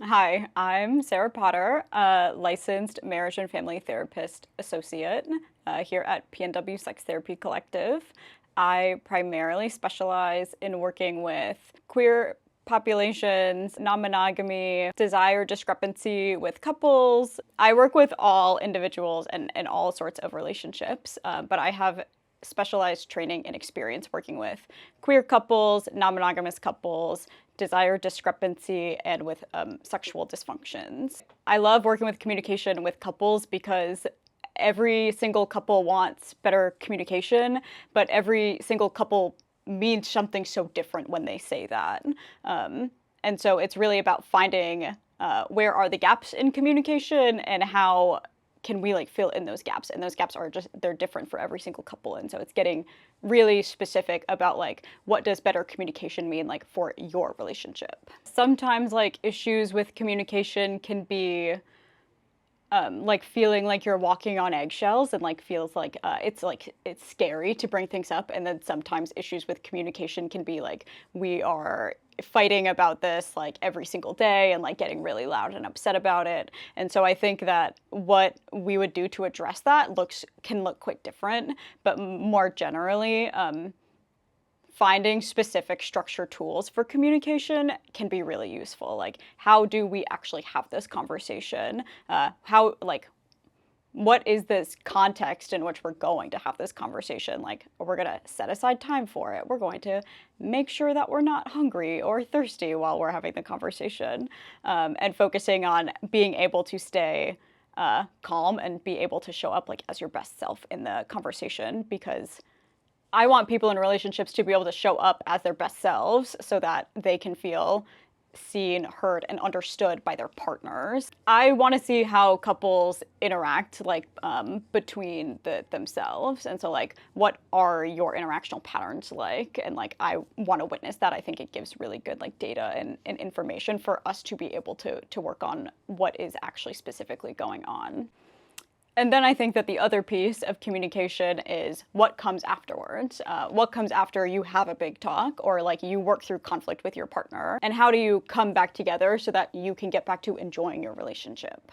Hi, I'm Sarah Potter, a licensed marriage and family therapist associate here at PNW Sex Therapy Collective. I primarily specialize in working with queer populations, non-monogamy, desire discrepancy with couples. I work with all individuals and all sorts of relationships, but I have specialized training and experience working with queer couples, non-monogamous couples, desire discrepancy, and with sexual dysfunctions. I love working with communication with couples because every single couple wants better communication, but every single couple means something so different when they say that. And so it's really about finding where are the gaps in communication and how can we fill in those gaps, and those gaps are they're different for every single couple. And so it's getting really specific about what does better communication mean for your relationship. Sometimes issues with communication can be feeling like you're walking on eggshells and feels like it's scary to bring things up. And then sometimes issues with communication can be we are fighting about this every single day and getting really loud and upset about it. And so I think that what we would do to address that can look quite different, but more generally, finding specific structure tools for communication can be really useful. How do we actually have this conversation? What is this context in which we're going to have this conversation? We're going to set aside time for it. We're going to make sure that we're not hungry or thirsty while we're having the conversation, and focusing on being able to stay calm and be able to show up as your best self in the conversation, because I want people in relationships to be able to show up as their best selves so that they can feel seen, heard, and understood by their partners. I want to see how couples interact between themselves. And so what are your interactional patterns like? And I want to witness that. I think it gives really good data and information for us to be able to work on what is actually specifically going on. And then I think that the other piece of communication is what comes afterwards. What comes after you have a big talk or you work through conflict with your partner, and how do you come back together so that you can get back to enjoying your relationship?